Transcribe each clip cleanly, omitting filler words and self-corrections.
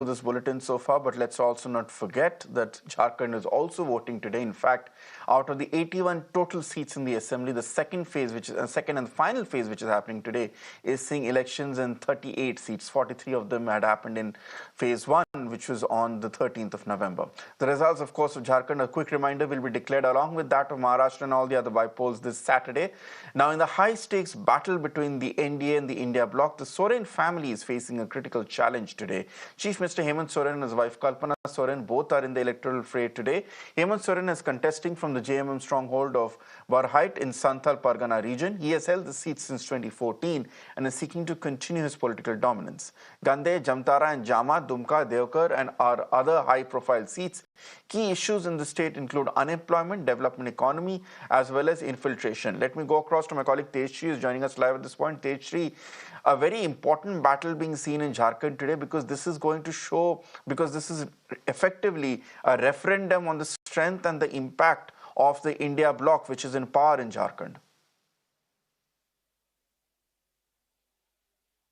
this bulletin so far, but let's also not forget that Jharkhand is also voting today. In fact, out of the 81 total seats in the assembly, the second phase, which is second and final phase, which is happening today, is seeing elections in 38 seats. 43 of them had happened in phase 1, which was on the 13th of November. The results, of course, of Jharkhand, a quick reminder, will be declared along with that of Maharashtra and all the other by-polls this Saturday. Now, in the high-stakes battle between the NDA and the India bloc, the Soren family is facing a critical challenge today. Chief Minister Hemant Soren and his wife Kalpana Soren both are in the electoral fray today. Hemant Soren is contesting from the JMM stronghold of Barhait in Santhal Pargana region. He has held the seat since 2014 and is seeking to continue his political dominance. Gande, Jamtara and Jama, Dumka, Devkar and our other high-profile seats. Key issues in the state include unemployment, development economy, as well as infiltration. Let me go across to my colleague Tejshri, who is joining us live at this point. Tejshri, a very important battle being seen in Jharkhand today because this is going to show, because this is effectively a referendum on the strength and the impact of the India bloc, which is in power in Jharkhand.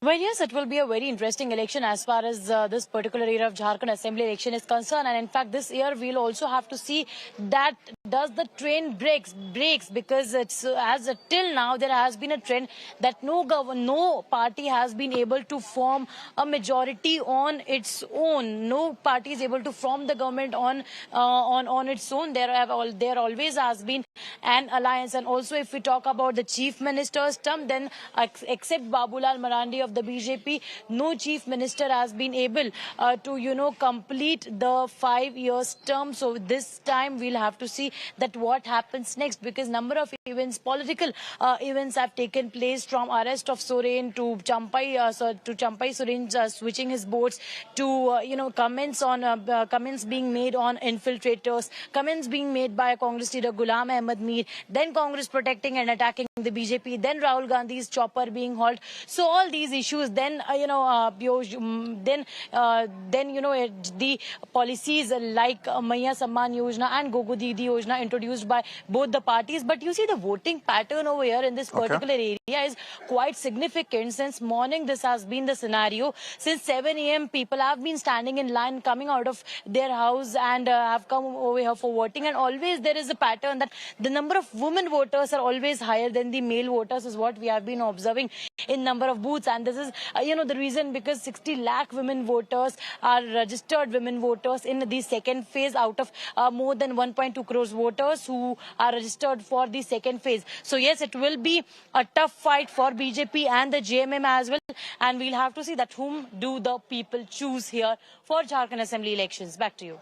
Well, yes, it will be a very interesting election as far as this particular year of Jharkhand Assembly election is concerned. And in fact, this year we'll also have to see that does the train breaks because it's as till now there has been a trend that no party has been able to form a majority on its own. No party is able to form the government on its own. There always has been an alliance. And also, if we talk about the chief minister's term, then except Babulal Marandi of the BJP, no chief minister has been able to complete the 5 years term. So this time we'll have to see that what happens next, because number of events, political events have taken place, from arrest of Soren to Champai Soren switching his boats to comments being made on infiltrators, comments being made by Congress leader Ghulam Ahmad Mir, then Congress protecting and attacking the BJP, then Rahul Gandhi's chopper being hauled. So all these issues, then the policies like Maiya Samman Yojana and Gogo Didi Yojana introduced by both the parties. But you see the voting pattern over here in this particular area is quite significant. Since morning this has been the scenario. Since 7 a.m. people have been standing in line, coming out of their house and have come over here for voting. And always there is a pattern that the number of women voters are always higher than the male voters, is what we have been observing in number of booths. And this is the reason, because 60 lakh women voters are registered women voters in the second phase out of more than 1.2 crores voters who are registered for the second phase. So yes, it will be a tough fight for BJP and the JMM as well, and we'll have to see that whom do the people choose here for Jharkhand Assembly elections. Back to you.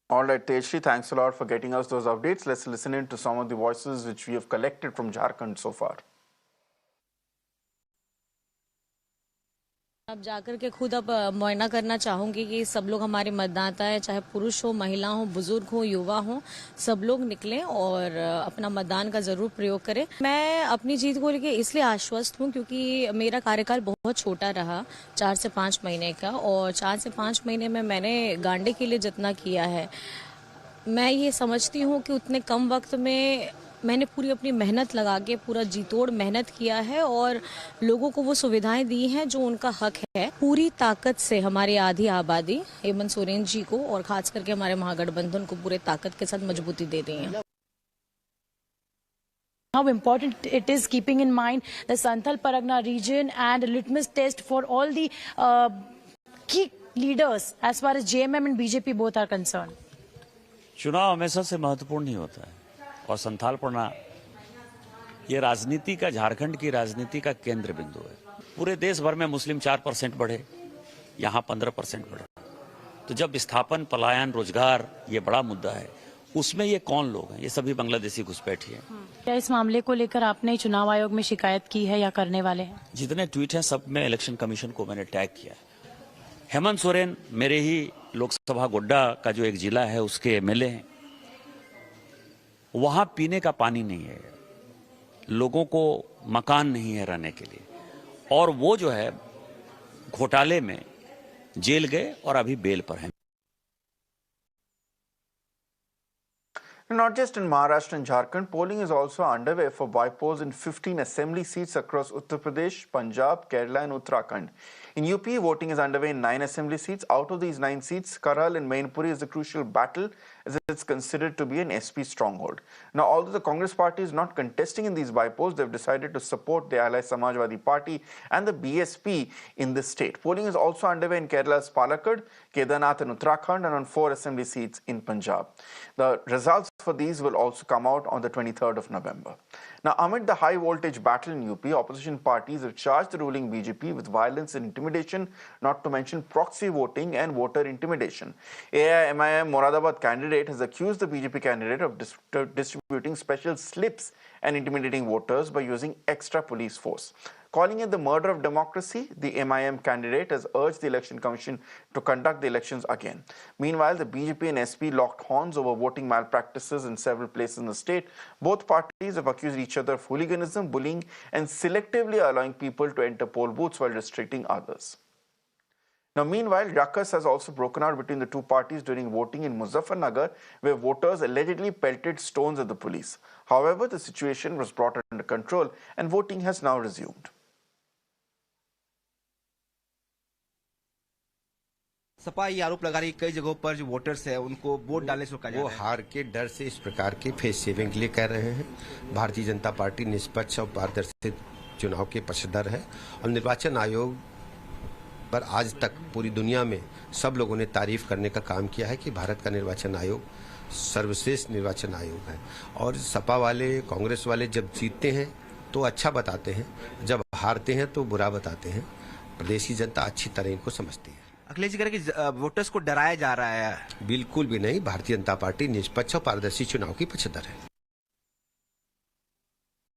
All right, Tejshri, thanks a lot for getting us those updates. Let's listen in to some of the voices which we have collected from Jharkhand so far. अब जाकर के खुद अब मुआयना करना चाहूंगी कि सब लोग हमारे मतदाता है, चाहे पुरुष हो, महिला हो, बुजुर्ग हो, युवा हो, सब लोग निकलें और अपना मतदान का जरूर प्रयोग करें। मैं अपनी जीत को लेकर इसलिए आश्वस्त हूं क्योंकि मेरा कार्यकाल बहुत छोटा रहा, 4 से 5 महीने का, और 4 से 5 महीने में मैंने गांडे के लिए जितना किया है, मैं ये समझती हूँ कि उतने कम वक्त में मैंने पूरी अपनी मेहनत लगा के पूरा जीतोड़ मेहनत किया है और लोगों को वो सुविधाएं दी हैं जो उनका हक है। पूरी ताकत से हमारी आधी आबादी हेमंत सोरेन जी को और खास करके हमारे महागठबंधन को पूरे ताकत के साथ मजबूती दे रही हैं। How important it is, keeping in mind the Santhal Pargana region, and a litmus test for all the key leaders as far as JMM and BJP both are concerned. चुनाव हमेशा से महत्वपूर्ण ही होता है और संथाल परगना ये राजनीति का, झारखंड की राजनीति का केंद्र बिंदु है। पूरे देश भर में मुस्लिम 4% बढ़े, यहाँ 15% बढ़े। तो जब विस्थापन, पलायन, रोजगार ये बड़ा मुद्दा है, उसमें ये कौन लोग हैं? ये सभी बांग्लादेशी घुसपैठी हैं। क्या इस मामले को लेकर आपने चुनाव आयोग में शिकायत की है या करने वाले हैं? जितने ट्वीट हैं सब में इलेक्शन कमीशन को मैंने टैग किया है। हेमंत सोरेन मेरे ही लोकसभा गोड्डा का जो एक जिला है उसके एमएलए हैं। वहां पीने का पानी नहीं है, लोगों को मकान नहीं है रहने के लिए, और वो जो है घोटाले में जेल गए और अभी बेल पर हैं। Not just in Maharashtra and Jharkhand, polling is also underway for by-polls in 15 assembly seats across Uttar Pradesh, Punjab, Kerala and Uttarakhand. In UP, voting is underway in 9 assembly seats. Out of these 9 seats, Karhal and Mainpuri is a crucial battle as it's considered to be an SP stronghold. Now, although the Congress party is not contesting in these bypolls, they've decided to support the ally Samajwadi Party and the BSP in this state. Polling is also underway in Kerala's Palakkad, Kedarnath and Uttarakhand, and on 4 assembly seats in Punjab. The results for these will also come out on the 23rd of November. Now, amid the high-voltage battle in UP, opposition parties have charged the ruling BJP with violence and intimidation, not to mention proxy voting and voter intimidation. AIMIM Moradabad candidate has accused the BJP candidate of distributing special slips and intimidating voters by using extra police force. Calling it the murder of democracy, the MIM candidate has urged the Election Commission to conduct the elections again. Meanwhile, the BJP and SP locked horns over voting malpractices in several places in the state. Both parties have accused each other of hooliganism, bullying, and selectively allowing people to enter poll booths while restricting others. Now, meanwhile, ruckus has also broken out between the two parties during voting in Muzaffarnagar, where voters allegedly pelted stones at the police. However, the situation was brought under control and voting has now resumed. Sapa ये आरोप लगा रही कई जगहों पर जो voters है उनको वोट डालने से रोका जा रहा है। वो हार के डर से इस प्रकार के फेस सेविंग के लिए कह रहे हैं। भारतीय जनता पार्टी निष्पक्ष और पारदर्शी चुनाव के पक्षधर है और निर्वाचन आयोग पर आज तक पूरी दुनिया में सब लोगों ने तारीफ करने का काम किया है कि भारत का निर्वाचन आयोग सर्वश्रेष्ठ निर्वाचन आयोग है। और सपा वाले, कांग्रेस वाले जब जीतते हैं तो अच्छा बताते हैं, जब हारते हैं तो बुरा बताते हैं। प्रदेश की जनता अच्छी तरह इनको समझती है। अखिलेश जी कह रहे हैं कि वोटर्स को डराया जा रहा है। बिल्कुल भी नहीं। भारतीय जनता पार्टी निष्पक्ष और पारदर्शी चुनाव की पक्षधर है।